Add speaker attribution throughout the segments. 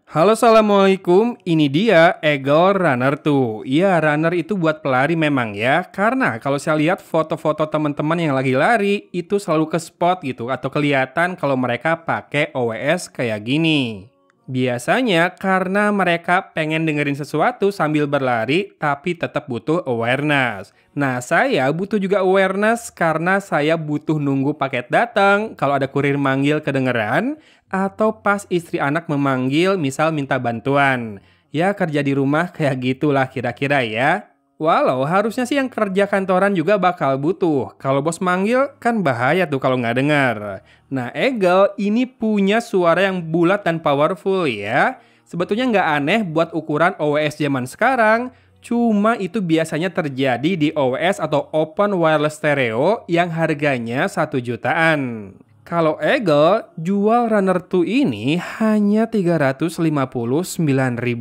Speaker 1: Halo, assalamualaikum. Ini dia Eagle Runner 2. Iya, runner itu buat pelari memang ya. Karena kalau saya lihat foto-foto teman-teman yang lagi lari itu selalu ke spot gitu atau kelihatan kalau mereka pakai OWS kayak gini. Biasanya karena mereka pengen dengerin sesuatu sambil berlari tapi tetap butuh awareness. Nah, saya butuh juga awareness karena saya butuh nunggu paket datang, kalau ada kurir manggil kedengeran, atau pas istri anak memanggil misal minta bantuan. Ya kerja di rumah kayak gitulah kira-kira ya. Walau harusnya sih yang kerja kantoran juga bakal butuh. Kalau bos manggil kan bahaya tuh kalau nggak dengar. Nah, Eagle ini punya suara yang bulat dan powerful ya. Sebetulnya nggak aneh buat ukuran OWS zaman sekarang. Cuma itu biasanya terjadi di OWS atau Open Wireless Stereo yang harganya 1 jutaan. Kalau Eagle jual Runner 2 ini hanya 359.000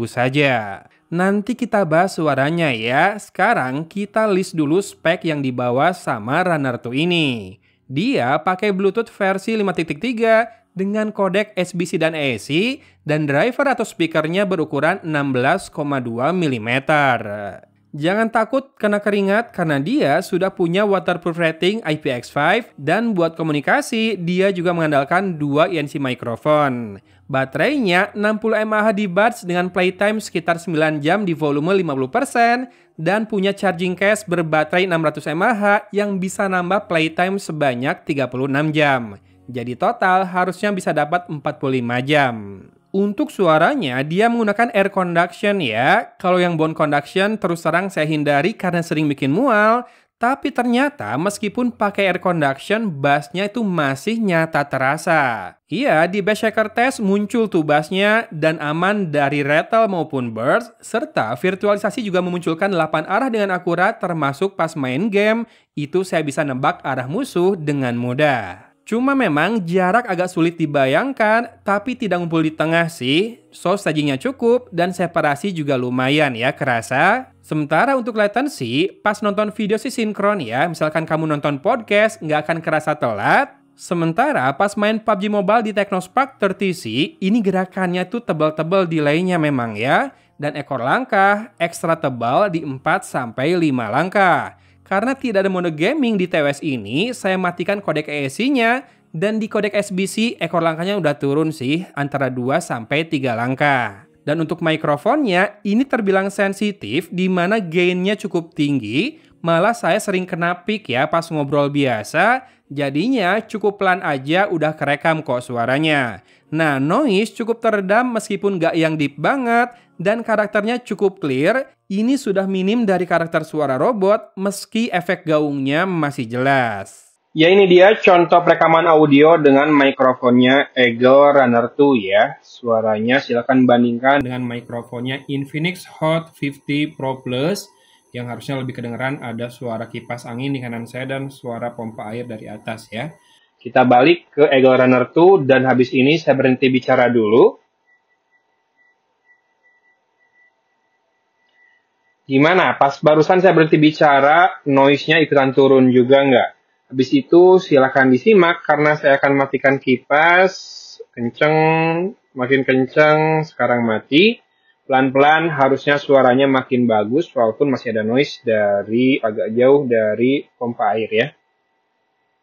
Speaker 1: saja. Nanti kita bahas suaranya ya. Sekarang kita list dulu spek yang dibawa sama Runner 2 ini. Dia pakai Bluetooth versi 5.3 dengan kodek SBC dan AAC dan driver atau speakernya berukuran 16,2 mm. Jangan takut kena keringat karena dia sudah punya waterproof rating IPX5 dan buat komunikasi dia juga mengandalkan 2 INC microphone. Baterainya 60 mAh di buds dengan playtime sekitar 9 jam di volume 50% dan punya charging case berbaterai 600 mAh yang bisa nambah playtime sebanyak 36 jam. Jadi total harusnya bisa dapat 45 jam. Untuk suaranya, dia menggunakan air conduction ya. Kalau yang bone conduction terus terang saya hindari karena sering bikin mual. Tapi ternyata meskipun pakai air conduction, bassnya itu masih nyata terasa. Iya, di Bass Shaker Test muncul tuh bassnya dan aman dari rattle maupun burst. Serta virtualisasi juga memunculkan 8 arah dengan akurat termasuk pas main game. Itu saya bisa nebak arah musuh dengan mudah. Cuma memang jarak agak sulit dibayangkan, tapi tidak ngumpul di tengah sih. So, stagingnya cukup dan separasi juga lumayan ya kerasa. Sementara untuk latency, pas nonton video sih sinkron ya. Misalkan kamu nonton podcast, nggak akan kerasa telat. Sementara pas main PUBG Mobile di Technospark 30C, ini gerakannya tuh tebal-tebal delaynya memang ya. Dan ekor langkah ekstra tebal di 4-5 langkah. Karena tidak ada mode gaming di TWS ini, saya matikan kodek AAC-nya dan di kodek SBC ekor langkahnya udah turun sih antara 2-3 langkah. Dan untuk mikrofonnya ini terbilang sensitif di mana gainnya cukup tinggi, malah saya sering kena pick ya pas ngobrol biasa, jadinya cukup pelan aja udah kerekam kok suaranya. Nah, noise cukup teredam meskipun gak yang deep banget dan karakternya cukup clear. Ini sudah minim dari karakter suara robot meski efek gaungnya masih jelas. Ya, ini dia contoh rekaman audio dengan mikrofonnya Eagle Runner 2 ya. Suaranya silakan bandingkan dengan mikrofonnya Infinix Hot 50 Pro Plus yang harusnya lebih kedengeran. Ada suara kipas angin di kanan saya dan suara pompa air dari atas ya. Kita balik ke Eagle Runner 2 dan habis ini saya berhenti bicara dulu. Gimana? Pas barusan saya berhenti bicara, noise-nya ikutan turun juga nggak? Habis itu silakan disimak karena saya akan matikan kipas. Kenceng, makin kenceng, sekarang mati. Pelan-pelan harusnya suaranya makin bagus walaupun masih ada noise dari agak jauh dari pompa air ya.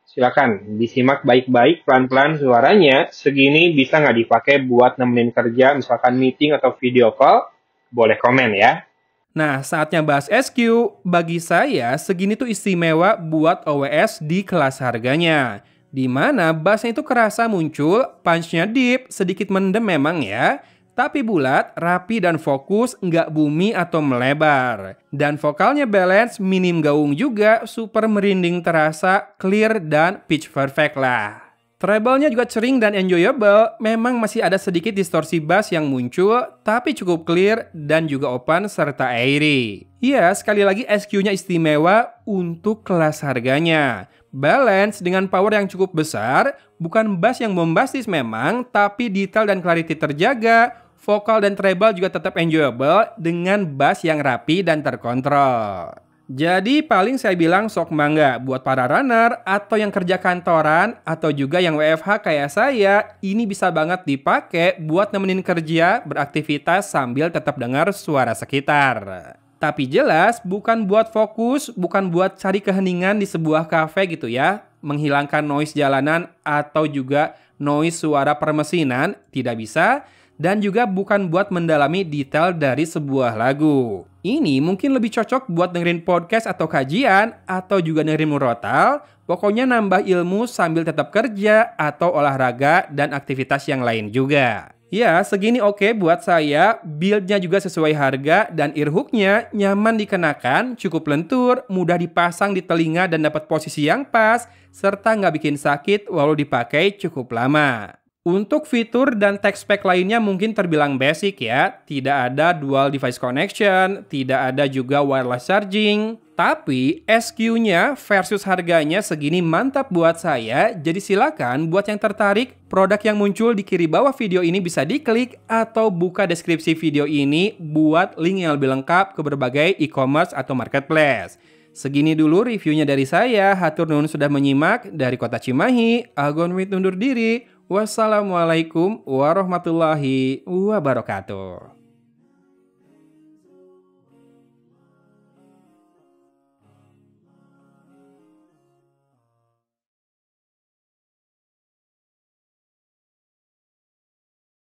Speaker 1: Silakan disimak baik-baik pelan-pelan suaranya. Segini bisa nggak dipakai buat nemenin kerja, misalkan meeting atau video call? Boleh komen ya. Nah, saatnya bahas SQ. Bagi saya, segini tuh istimewa buat OWS di kelas harganya. Dimana bassnya itu kerasa muncul, punch-nya deep, sedikit mendem memang ya. Tapi bulat, rapi dan fokus, nggak bumi atau melebar. Dan vokalnya balance, minim gaung juga, super merinding terasa, clear dan pitch perfect lah. Treble-nya juga cering dan enjoyable, memang masih ada sedikit distorsi bass yang muncul, tapi cukup clear dan juga open serta airy. Iya, sekali lagi SQ-nya istimewa untuk kelas harganya. Balance dengan power yang cukup besar, bukan bass yang bombastis memang, tapi detail dan clarity terjaga, vokal dan treble juga tetap enjoyable dengan bass yang rapi dan terkontrol. Jadi paling saya bilang sok mangga buat para runner atau yang kerja kantoran atau juga yang WFH kayak saya, ini bisa banget dipakai buat nemenin kerja, beraktivitas sambil tetap dengar suara sekitar. Tapi jelas bukan buat fokus, bukan buat cari keheningan di sebuah kafe gitu ya, menghilangkan noise jalanan atau juga noise suara permesinan, tidak bisa. Dan juga bukan buat mendalami detail dari sebuah lagu. Ini mungkin lebih cocok buat dengerin podcast atau kajian, atau juga dengerin murotal, pokoknya nambah ilmu sambil tetap kerja, atau olahraga, dan aktivitas yang lain juga. Ya, segini oke buat saya, build-nya juga sesuai harga, dan earhook-nya nyaman dikenakan, cukup lentur, mudah dipasang di telinga dan dapat posisi yang pas, serta nggak bikin sakit walau dipakai cukup lama. Untuk fitur dan tech spek lainnya mungkin terbilang basic ya. Tidak ada dual device connection, tidak ada juga wireless charging. Tapi SQ-nya versus harganya segini mantap buat saya. Jadi silakan buat yang tertarik, produk yang muncul di kiri bawah video ini bisa diklik atau buka deskripsi video ini buat link yang lebih lengkap ke berbagai e-commerce atau marketplace. Segini dulu reviewnya dari saya. Hatur nuhun sudah menyimak. Dari Kota Cimahi, Agon Wit undur diri. Wassalamualaikum warahmatullahi wabarakatuh.